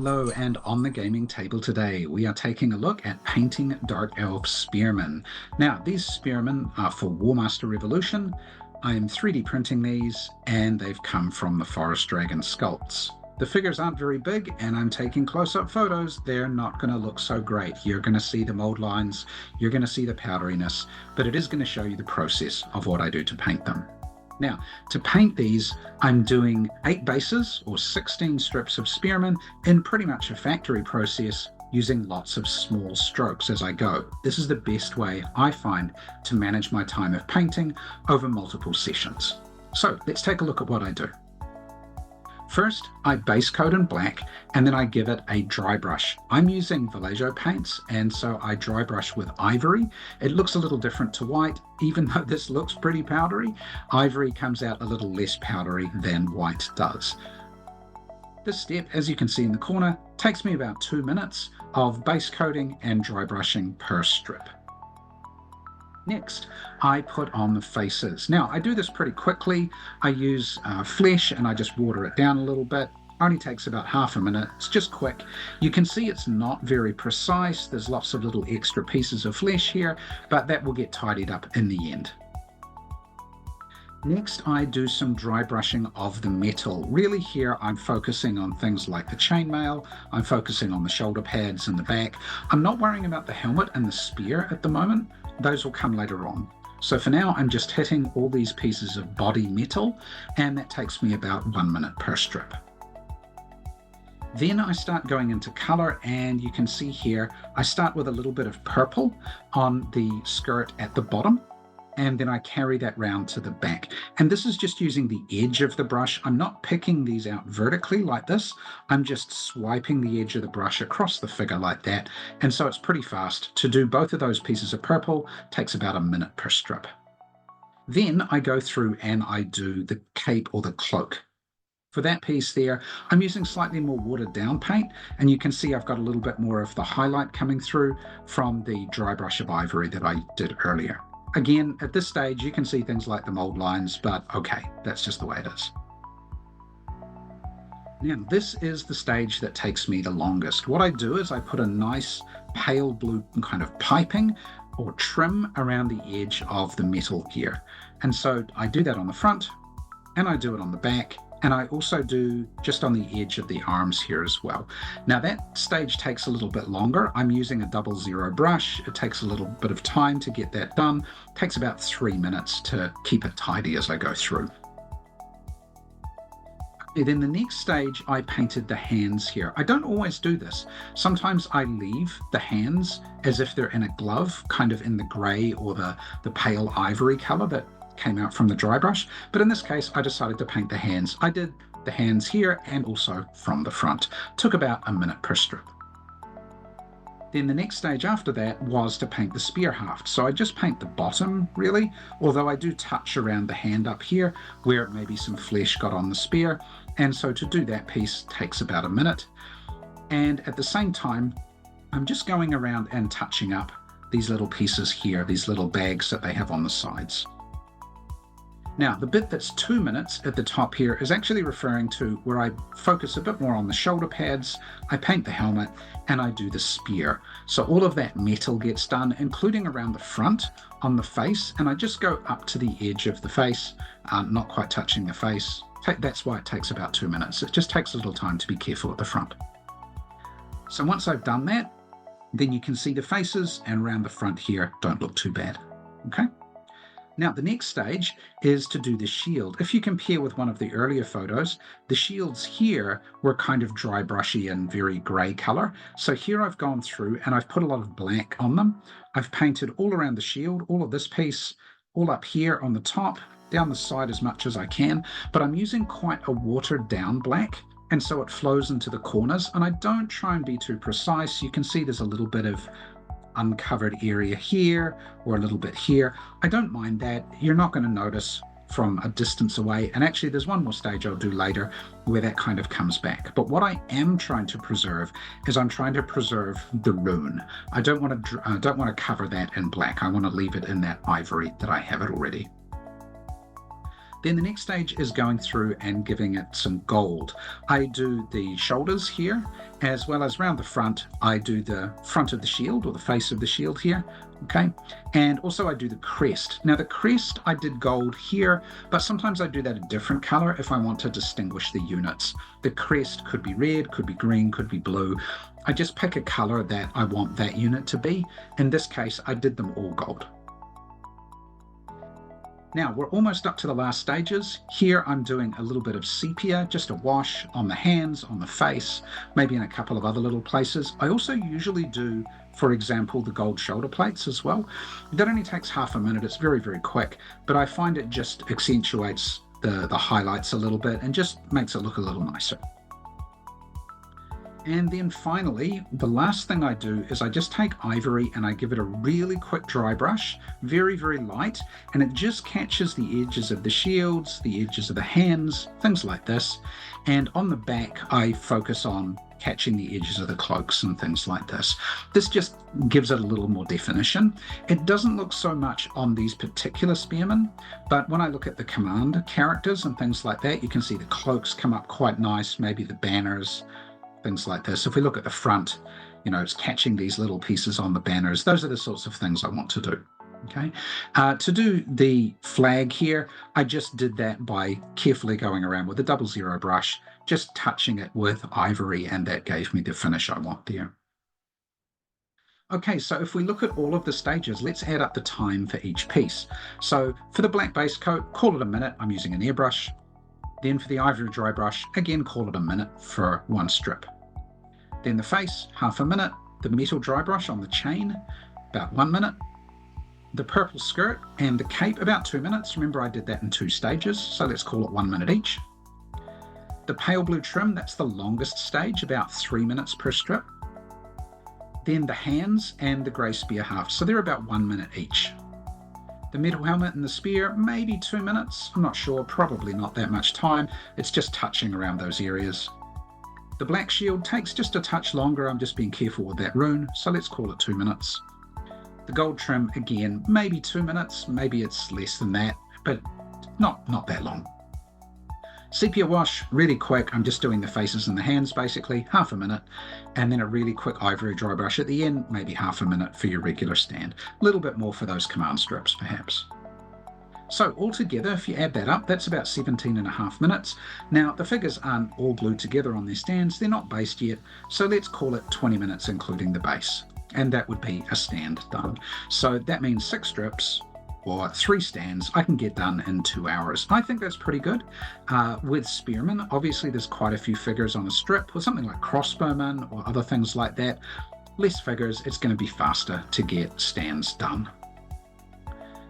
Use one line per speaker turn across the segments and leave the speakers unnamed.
Hello, and on the gaming table today, we are taking a look at painting Dark Elf Spearmen. Now, these Spearmen are for Warmaster Revolution. I am 3D printing these, and they've come from the Forest Dragon sculpts. The figures aren't very big, and I'm taking close-up photos. They're not going to look so great. You're going to see the mold lines, you're going to see the powderiness, but it is going to show you the process of what I do to paint them. Now, to paint these, I'm doing 8 bases or 16 strips of Spearmen in pretty much a factory process using lots of small strokes as I go. This is the best way I find to manage my time of painting over multiple sessions. So let's take a look at what I do. First, I base coat in black, and then I give it a dry brush. I'm using Vallejo paints, and so I dry brush with ivory. It looks a little different to white, even though this looks pretty powdery. Ivory comes out a little less powdery than white does. This step, as you can see in the corner, takes me about 2 minutes of base coating and dry brushing per strip. Next, I put on the faces. Now, I do this pretty quickly. I use flesh and I just water it down a little bit. Only takes about half a minute. It's just quick. You can see it's not very precise. There's lots of little extra pieces of flesh here, but that will get tidied up in the end. Next, I do some dry brushing of the metal. Really here, I'm focusing on things like the chainmail. I'm focusing on the shoulder pads and the back. I'm not worrying about the helmet and the spear at the moment. Those will come later on. So for now, I'm just hitting all these pieces of body metal, and that takes me about 1 minute per strip. Then I start going into color, and you can see here, I start with a little bit of purple on the skirt at the bottom, and then I carry that round to the back. And this is just using the edge of the brush. I'm not picking these out vertically like this. I'm just swiping the edge of the brush across the figure like that. And so it's pretty fast. To do both of those pieces of purple takes about 1 minute per strip. Then I go through and I do the cape or the cloak. For that piece there, I'm using slightly more watered down paint, and you can see I've got a little bit more of the highlight coming through from the dry brush of ivory that I did earlier. Again, at this stage, you can see things like the mold lines, but okay, that's just the way it is. Now, this is the stage that takes me the longest. What I do is I put a nice pale blue kind of piping or trim around the edge of the metal here. And so I do that on the front, and I do it on the back, and I also do just on the edge of the arms here as well. Now that stage takes a little bit longer. I'm using a 00 brush. It takes a little bit of time to get that done. It takes about 3 minutes to keep it tidy as I go through. Then the next stage, I painted the hands here. I don't always do this. Sometimes I leave the hands as if they're in a glove, kind of in the gray or the pale ivory color that came out from the dry brush, but in this case I decided to paint the hands. I did the hands here and also from the front. Took about 1 minute per strip. Then the next stage after that was to paint the spear haft. So I just paint the bottom really, although I do touch around the hand up here where maybe some flesh got on the spear, and so to do that piece takes about 1 minute. And at the same time, I'm just going around and touching up these little pieces here, these little bags that they have on the sides. Now, the bit that's 2 minutes at the top here is actually referring to where I focus a bit more on the shoulder pads, I paint the helmet, and I do the spear. So all of that metal gets done, including around the front on the face, and I just go up to the edge of the face, not quite touching the face. That's why it takes about 2 minutes. It just takes a little time to be careful at the front. So once I've done that, then you can see the faces, and around the front here don't look too bad. Okay? Now, the next stage is to do the shield. If you compare with one of the earlier photos, the shields here were kind of dry brushy and very gray color. So here I've gone through and I've put a lot of black on them. I've painted all around the shield, all of this piece, all up here on the top, down the side as much as I can, but I'm using quite a watered down black, and so it flows into the corners, and I don't try and be too precise. You can see there's a little bit of uncovered area here or a little bit here. I don't mind that. You're not going to notice from a distance away, and actually there's one more stage I'll do later where that kind of comes back. But what I am trying to preserve is I'm trying to preserve the rune. I don't want to cover that in black. I want to leave it in that ivory that I have it already. Then the next stage is going through and giving it some gold. I do the shoulders here, as well as around the front. I do the front of the shield or the face of the shield here, okay? And also I do the crest. Now the crest, I did gold here, but sometimes I do that a different color if I want to distinguish the units. The crest could be red, could be green, could be blue. I just pick a color that I want that unit to be. In this case, I did them all gold. Now we're almost up to the last stages. Here I'm doing a little bit of sepia, just a wash on the hands, on the face, maybe in a couple of other little places. I also usually do, for example, the gold shoulder plates as well. That only takes half a minute. It's very, very quick, but I find it just accentuates the highlights a little bit and just makes it look a little nicer. And then finally, the last thing I do is I just take ivory and I give it a really quick dry brush, very, very light, and it just catches the edges of the shields, the edges of the hands, things like this. And on the back, I focus on catching the edges of the cloaks and things like this. This just gives it a little more definition. It doesn't look so much on these particular spearmen, but when I look at the command characters and things like that, you can see the cloaks come up quite nice, maybe the banners, things like this. If we look at the front, you know, it's catching these little pieces on the banners. Those are the sorts of things I want to do. Okay. To do the flag here, I just did that by carefully going around with a 00 brush, just touching it with ivory, and that gave me the finish I want there. Okay, so if we look at all of the stages, let's add up the time for each piece. So for the black base coat, call it a minute. I'm using an airbrush. Then for the ivory dry brush, again, call it a minute for one strip. Then the face, half a minute. The metal dry brush on the chain, about 1 minute. The purple skirt and the cape, about 2 minutes. Remember, I did that in 2 stages, so let's call it 1 minute each. The pale blue trim, that's the longest stage, about 3 minutes per strip. Then the hands and the grey spear haft, so they're about 1 minute each. The metal helmet and the spear, maybe 2 minutes. I'm not sure, probably not that much time. It's just touching around those areas. The black shield takes just a touch longer. I'm just being careful with that rune, so let's call it 2 minutes. The gold trim, again, maybe 2 minutes. Maybe it's less than that, but not that long. Sepia wash, really quick. I'm just doing the faces and the hands, basically, half a minute. And then a really quick ivory dry brush at the end, maybe half a minute for your regular stand. A little bit more for those command strips, perhaps. So altogether, if you add that up, that's about 17.5 minutes. Now, the figures aren't all glued together on their stands. They're not based yet. So let's call it 20 minutes, including the base. And that would be a stand done. So that means 6 strips or 3 stands I can get done in 2 hours. I think that's pretty good. With spearmen, obviously there's quite a few figures on a strip. With something like crossbowmen or other things like that, less figures, it's going to be faster to get stands done.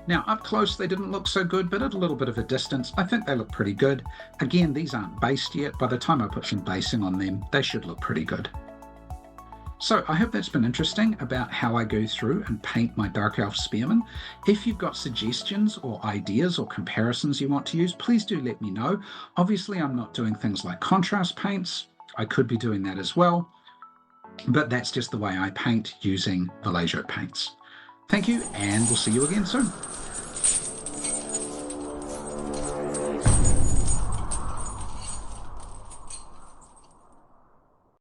Now, up close, they didn't look so good, but at a little bit of a distance, I think they look pretty good. Again, these aren't based yet. By the time I put some basing on them, they should look pretty good. So I hope that's been interesting about how I go through and paint my Dark Elf Spearmen. If you've got suggestions or ideas or comparisons you want to use, please do let me know. Obviously, I'm not doing things like contrast paints. I could be doing that as well, but that's just the way I paint using Vallejo paints. Thank you, and we'll see you again soon.